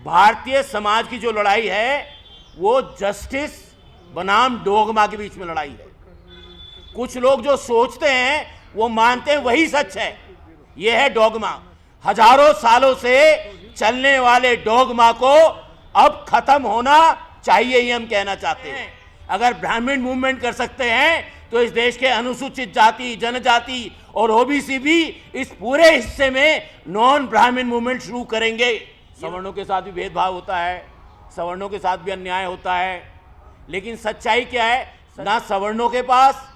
भारतीय समाज की जो लड़ाई है वो जस्टिस बनाम डोगमा के बीच में लड़ाई है। कुछ लोग जो सोचते हैं वो मानते हैं वही सच है, ये है डोगमा। हजारों सालों से चलने वाले डोगमा को अब खत्म होना चाहिए, ये हम कहना चाहते हैं। अगर ब्राह्मण मूवमेंट कर सकते हैं तो इस देश के अनुसूचित जाति, जनजाति और ओबीसी भी इस पूरे हिस्से में नॉन ब्राह्मण मूवमेंट शुरू करेंगे। सवर्णों के साथ भी भेदभाव होता है, सवर्णों के साथ भी अन्याय होता है, लेकिन सच्चाई क्या है? ना सवर्णों के पास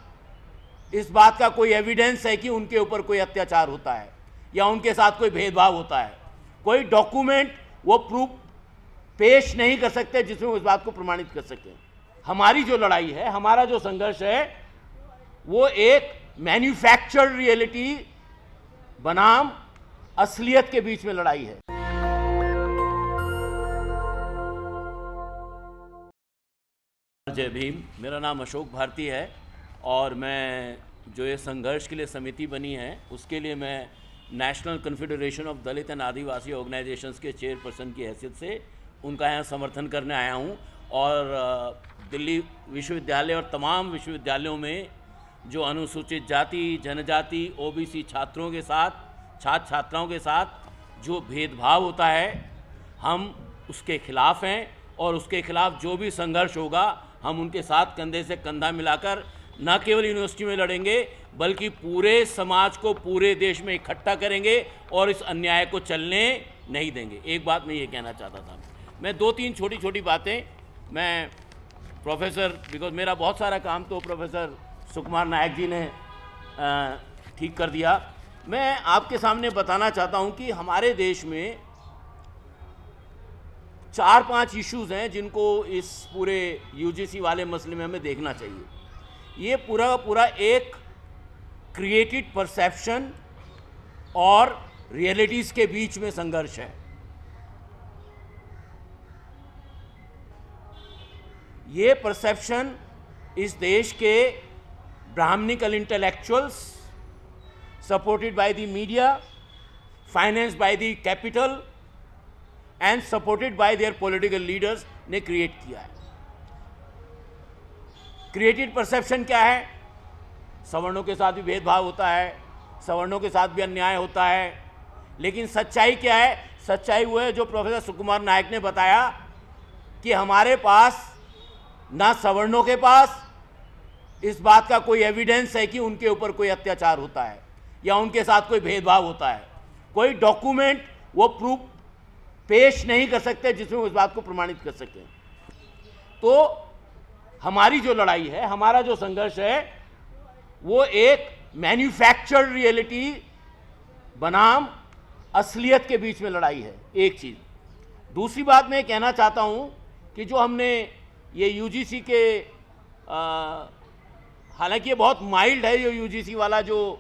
इस बात का कोई एविडेंस है कि उनके ऊपर कोई अत्याचार होता है या उनके साथ कोई भेदभाव होता है। कोई डॉक्यूमेंट वो प्रूफ पेश नहीं कर सकते जिसमें उस बात को प्रमाणित कर सकें। हमारी जो लड़ाई है, हमारा जो संघर्ष है, वो एक मैन्युफैक्चर्ड रियलिटी बनाम असलियत के बीच में लड़ाई है। जय भीम। मेरा नाम अशोक भारती है और मैं जो ये संघर्ष के लिए समिति बनी है उसके लिए मैं national confederation of Dalit and Adivasi organisations के चेयरपर्सन की हैसियत से उनका यहाँ समर्थन करने आया हूँ। और दिल्ली विश्वविद्यालय और तमाम विश्वविद्यालयों में जो अनुसूचित जाति, जनजाति, ओबीसी छात्रों के साथ, छात्र छात्राओं के साथ जो भेदभाव होता है, हम उसके खिलाफ़ हैं और उसके खिलाफ़ जो भी संघर्ष होगा हम उनके साथ कंधे से कंधा मिलाकर न केवल यूनिवर्सिटी में लड़ेंगे बल्कि पूरे समाज को, पूरे देश में इकट्ठा करेंगे और इस अन्याय को चलने नहीं देंगे। एक बात मैं ये कहना चाहता था, मैं दो तीन छोटी छोटी बातें, मैं प्रोफेसर, बिकॉज मेरा बहुत सारा काम तो प्रोफेसर सुकुमार नायक जी ने ठीक कर दिया। मैं आपके सामने बताना चाहता हूँ कि हमारे देश में 4-5 इश्यूज़ हैं जिनको इस पूरे यूजीसी वाले मसले में हमें देखना चाहिए। ये पूरा एक क्रिएटेड परसेप्शन और रियलिटीज़ के बीच में संघर्ष है। ये परसेप्शन इस देश के brahmanical intellectuals supported by the media, financed by the capital and supported by their political leaders ने क्रिएट किया है। क्रिएटेड परसेप्शन क्या है? सवर्णों के साथ भी भेदभाव होता है, सवर्णों के साथ भी अन्याय होता है, लेकिन सच्चाई क्या है? सच्चाई वो है जो प्रोफेसर सुकुमार नायक ने बताया कि हमारे पास ना सवर्णों के पास इस बात का कोई एविडेंस है कि उनके ऊपर कोई अत्याचार होता है या उनके साथ कोई भेदभाव होता है। कोई डॉक्यूमेंट वो प्रूफ पेश नहीं कर सकते जिसमें उस बात को प्रमाणित कर सकें। तो हमारी जो लड़ाई है, हमारा जो संघर्ष है, वो एक मैन्युफैक्चर्ड रियलिटी बनाम असलियत के बीच में लड़ाई है, एक चीज़। दूसरी बात मैं कहना चाहता हूँ कि जो हमने ये यूजीसी के हालांकि ये बहुत माइल्ड है, ये यूजीसी वाला जो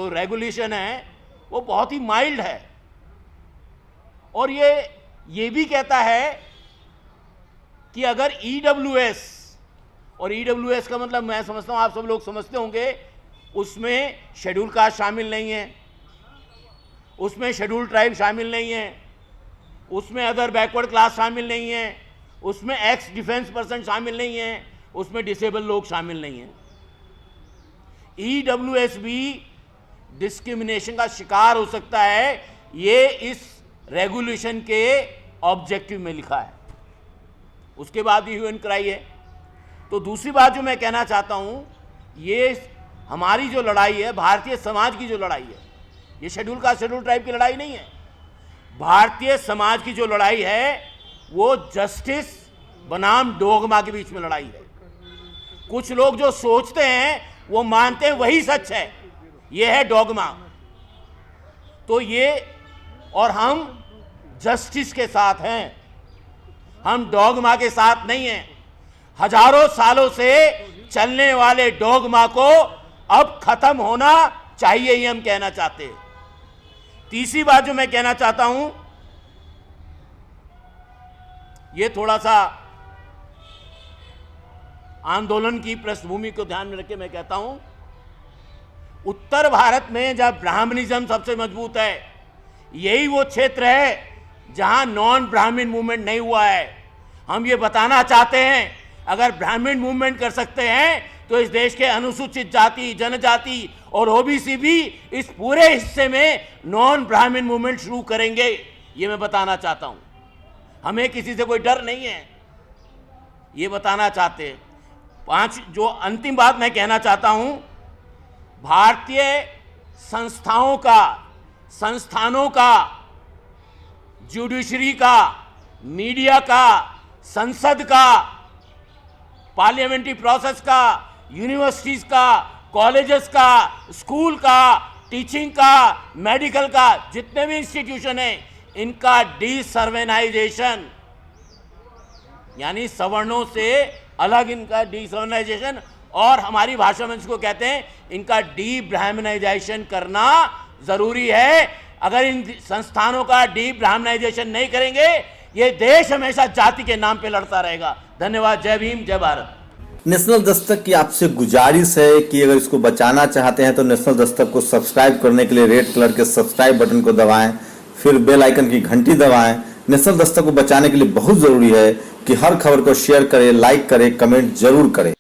रेगुलेशन है वो बहुत ही माइल्ड है और ये भी कहता है कि अगर ईडब्ल्यूएस, और ईडब्ल्यूएस का मतलब मैं समझता हूँ आप सब लोग समझते होंगे, उसमें शेड्यूल कास्ट शामिल नहीं है, उसमें शेड्यूल ट्राइब शामिल नहीं है, उसमें अदर बैकवर्ड क्लास शामिल नहीं है, उसमें एक्स डिफेंस पर्सन शामिल नहीं है, उसमें डिसेबल लोग शामिल नहीं हैं। ईडब्ल्यूएस भी डिस्क्रिमिनेशन का शिकार हो सकता है, ये इस रेगुलेशन के ऑब्जेक्टिव में लिखा है, उसके बाद ही ह्यू एंड क्राई है। तो दूसरी बात जो मैं कहना चाहता हूँ, ये हमारी जो लड़ाई है, भारतीय समाज की जो लड़ाई है, ये शेड्यूल कास्ट शेड्यूल ट्राइब की लड़ाई नहीं है। भारतीय समाज की जो लड़ाई है वो जस्टिस बनाम डोगमा के बीच में लड़ाई है। कुछ लोग जो सोचते हैं वो मानते हैं वही सच है, ये है डोगमा। तो ये, और हम जस्टिस के साथ हैं, हम डोगमा के साथ नहीं हैं। हजारों सालों से चलने वाले डोगमा को अब खत्म होना चाहिए, ये हम कहना चाहते हैं। तीसरी बात जो मैं कहना चाहता हूं, ये थोड़ा सा आंदोलन की पृष्ठभूमि को ध्यान में रख के मैं कहता हूं, उत्तर भारत में जब ब्राह्मणिज्म सबसे मजबूत है, यही वो क्षेत्र है जहां नॉन ब्राह्मण मूवमेंट नहीं हुआ है। हम ये बताना चाहते हैं, अगर ब्राह्मण मूवमेंट कर सकते हैं तो इस देश के अनुसूचित जाति, जनजाति और ओबीसी भी इस पूरे हिस्से में नॉन ब्राह्मण मूवमेंट शुरू करेंगे। ये मैं बताना चाहता हूं। हमें किसी से कोई डर नहीं है, ये बताना चाहते हैं। 5 जो अंतिम बात मैं कहना चाहता हूं, भारतीय संस्थानों का, जुडिशरी का, मीडिया का, संसद का, पार्लियामेंट्री प्रोसेस का, यूनिवर्सिटीज का, कॉलेजेस का, स्कूल का, टीचिंग का, मेडिकल का, जितने भी इंस्टीट्यूशन हैं, इनका डिसर्वेनाइजेशन, यानी सवर्णों से अलग इनका डिसर्वेनाइजेशन, और हमारी भाषा में इसको कहते हैं इनका डी ब्राह्मणाइजेशन करना जरूरी है। अगर इन संस्थानों का डी ब्राह्मणाइजेशन नहीं करेंगे, ये देश हमेशा जाति के नाम पे लड़ता रहेगा। धन्यवाद। जय भीम, जय भारत। नेशनल दस्तक की आपसे गुजारिश है कि अगर इसको बचाना चाहते हैं तो नेशनल दस्तक को सब्सक्राइब करने के लिए रेड कलर के सब्सक्राइब बटन को दबाएं, फिर बेल आइकन की घंटी दबाएं। नेशनल दस्तक को बचाने के लिए बहुत जरूरी है कि हर खबर को शेयर करें, लाइक करें, कमेंट जरूर करें।